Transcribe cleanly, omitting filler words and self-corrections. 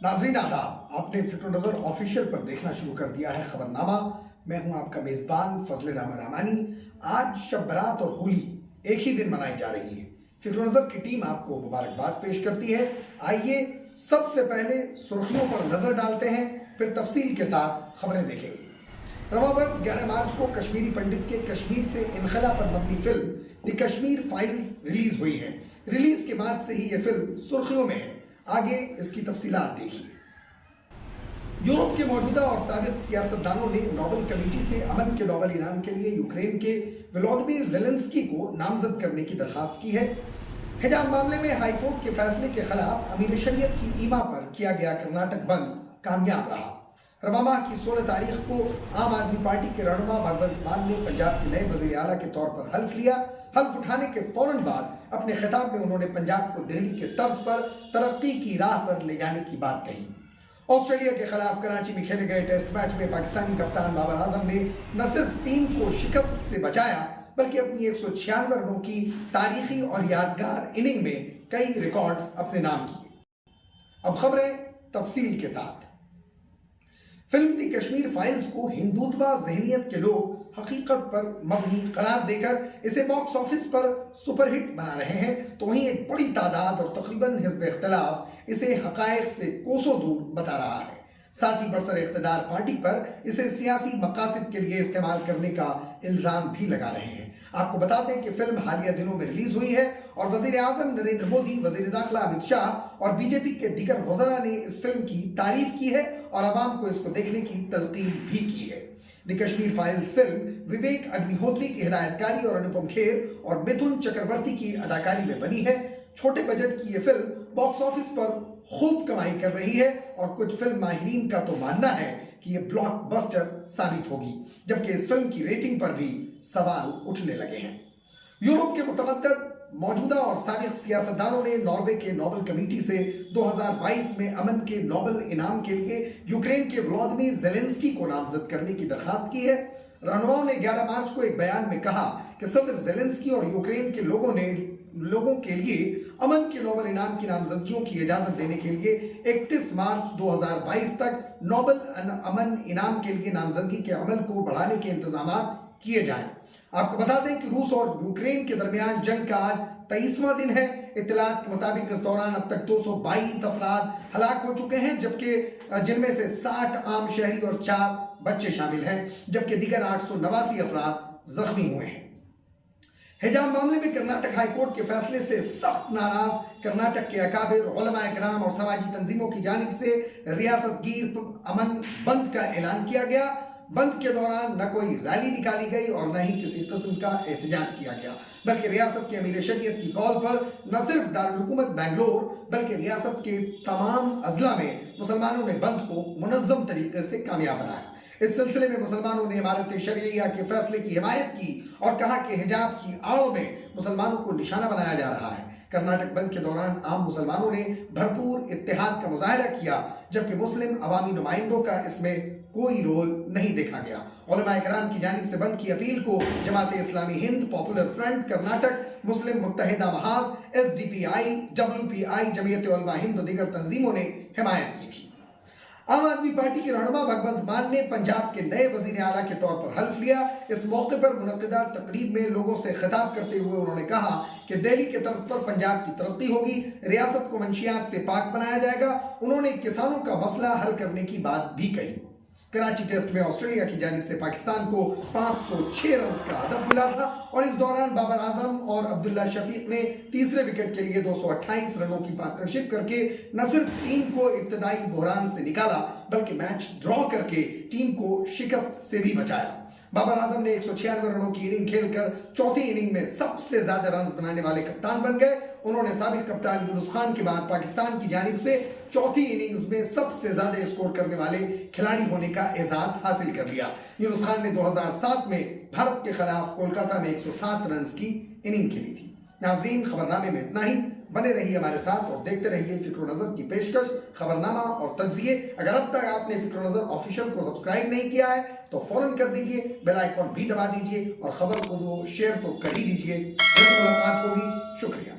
नाज़रीन आदाब, आपने फिक्र नज़र ऑफिशियल पर देखना शुरू कर दिया है खबरनामा। मैं हूं आपका मेज़बान फजल रहमानी। आज शब बरात और होली एक ही दिन मनाई जा रही है। फिक्र नज़र की टीम आपको मुबारकबाद पेश करती है। आइए सबसे पहले सुर्खियों पर नजर डालते हैं, फिर तफसील के साथ खबरें देखेंगे। रवाबर्स 11 मार्च को कश्मीरी पंडित के कश्मीर से इनखला पर मबनी film The Kashmir Files release हुई है। रिलीज के बाद से ही यह फिल्म सुर्खियों में है। आगे इसकी तफसीलात देखिए। यूरोप के मौजूदा और साबिक सियासतदानों ने नोबेल कमेटी से अमन के नोबेल इनाम के लिए यूक्रेन के वोलोदिमीर ज़ेलेंस्की को नामजद करने की दरखास्त की है। हिजाब मामले में हाईकोर्ट के फैसले के खिलाफ अमीर शरीयत की ईमा पर किया गया कर्नाटक बंद कामयाब रहा। रवा माह की 16 तारीख को आम आदमी पार्टी के रहनुमा भगवंत मान ने पंजाब के नए वजीर आला के तौर पर हल्फ लिया। हल्फ उठाने के फौरन बाद अपने खिताब में उन्होंने पंजाब को दिल्ली के तर्ज पर तरक्की की राह पर ले जाने की बात कही। ऑस्ट्रेलिया के खिलाफ कराची में खेले गए टेस्ट मैच में पाकिस्तानी कप्तान बाबर आजम ने न सिर्फ टीम को शिकस्त से बचाया बल्कि अपनी 196 रनों की तारीखी और यादगार इनिंग में कई रिकॉर्ड्स अपने नाम किए। अब खबरें तफसील के साथ। फिल्म द कश्मीर फाइल्स को हिंदुत्वा ज़हनियत के लोग हकीकत पर मबनी करार देकर इसे बॉक्स ऑफिस पर सुपरहिट बना रहे हैं, तो वहीं एक बड़ी तादाद और तकरीबन हिज़्ब इख्तिलाफ इसे हकायक से कोसों दूर बता रहा है। साथ ही बरसर इख्तिदार पार्टी पर इसे सियासी मकासद के लिए इस्तेमाल करने का इल्जाम भी लगा रहे हैं। आपको बता दें कि फिल्म हालिया दिनों में रिलीज हुई है और वजीर आजम नरेंद्र मोदी, वजीर दाखिला अमित शाह और बीजेपी के दीगर वज़रा ने इस फिल्म की तारीफ की है और आवाम को इसको देखने की तलकीन भी की है। The Kashmir files film Vivek Agnihotri की हिदायतकारी और अनुपम खेर और मिथुन चक्रवर्ती की अदाकारी में बनी है। छोटे बजट की यह फिल्म बॉक्स ऑफिस पर खूब कमाई कर रही है और कुछ फिल्म माहिरीन का तो मानना है कि यह ब्लॉकबस्टर साबित होगी, जबकि इस फिल्म की रेटिंग पर भी सवाल उठने लगे हैं। यूरोप के मुतअद्दिद मौजूदा और साबिक सियासतदानों ने नॉर्वे के नोबेल कमेटी से 2022 में अमन के नोबेल इनाम के लिए यूक्रेन के वोलोदिमीर ज़ेलेंस्की को नामजद करने की दरखास्त की है। रहनुमाओं ने 11 मार्च को एक बयान में कहा कि सदर ज़ेलेंस्की और यूक्रेन के लोगों के लिए अमन के नोबेल इनाम की नामजदगियों की इजाजत देने के लिए 31 मार्च 2022 तक नोबेल अमन इनाम के लिए नामजदगी के अमल को बढ़ाने के इंतजाम किए जाएं। आपको बता दें कि रूस और यूक्रेन के दरमियान जंग का आज 23वां दिन है। इत्तलात के मुताबिक इस दौरान अब तक 222 अफराद हलाक हो चुके हैं, जबकि जिनमें से 60 आम शहरी और 4 बच्चे शामिल हैं, जबकि दीगर 889 अफराद जख्मी हुए हैं। हिजाब मामले में कर्नाटक हाईकोर्ट के फैसले से सख्त नाराज कर्नाटक के अकाबिर, उलमाए किराम और समाजी तंजीमों की जानिब से रियासत गिर अमन बंद का ऐलान किया गया। बंद के दौरान न कोई रैली निकाली गई और न ही किसी किस्म का एहतजाज किया गया, बल्कि रियासत के अमीर शरीयत की कॉल पर न सिर्फ दारुल हुकूमत बेंगलोर बल्कि रियासत के तमाम अजला में मुसलमानों ने बंद को मुनज़्ज़म तरीके से कामयाब बनाया। इस सिलसिले में मुसलमानों ने इमारत शरिया के फैसले की हिमायत की और कहा कि हिजाब की आड़ में मुसलमानों को निशाना बनाया जा रहा है। कर्नाटक बंद के दौरान आम मुसलमानों ने भरपूर इत्तेहाद का मुजाहरा किया, जबकि मुस्लिम अवामी नुमाइंदों का इसमें कोई रोल नहीं देखा गया। उलमाए किराम की जानिब से बंद की अपील को जमात इस्लामी हिंद, पॉपुलर फ्रंट कर्नाटक, मुस्लिम मुत्तहिदा महाज, SDPI, WPI, जमीयत उलमा हिंद और दीगर तंजीमों ने हिमायत की थी। आम आदमी पार्टी के रहनुमा भगवंत मान ने पंजाब के नए वजीर आला के तौर पर हल्फ लिया। इस मौके पर मुनक्किदा तकरीब में लोगों से खिताब करते हुए उन्होंने कहा कि दिल्ली के तर्ज पर पंजाब की तरक्की होगी, रियासत को मंशियात से पाक बनाया जाएगा। उन्होंने किसानों का मसला हल करने की बात भी कही। कराची टेस्ट में ऑस्ट्रेलिया की जानिब से पाकिस्तान को 506 रन का हदफ मिला था और इस दौरान बाबर आजम और अब्दुल्ला शफीक ने तीसरे विकेट के लिए 228 रनों की पार्टनरशिप करके न सिर्फ टीम को इब्तदाई बहरान से निकाला बल्कि मैच ड्रॉ करके टीम को शिकस्त से भी बचाया। बाबर आजम ने 196 रनों की इनिंग खेलकर चौथी इनिंग में सबसे ज्यादा रन बनाने वाले कप्तान बन गए। उन्होंने साबिक कप्तान यूनुस खान के बाद पाकिस्तान की जानिब से चौथी इनिंग्स में सबसे ज्यादा स्कोर करने वाले खिलाड़ी होने का एजाज हासिल कर लिया। यूनुस खान ने 2007 में भारत के खिलाफ कोलकाता में 107 रन की इनिंग खेली थी। नाज़रीन, खबरनामे में इतना ही। बने रहिए हमारे साथ और देखते रहिए फिक्र नज़र की पेशकश, खबरनामा और तज्जिए। अगर अब तक आपने फिक्र नज़र ऑफिशियल को सब्सक्राइब नहीं किया है तो फौरन कर दीजिए, बेल आइकॉन भी दबा दीजिए और खबर को शेयर तो कर ही दीजिए। मुलाकात होगी। शुक्रिया।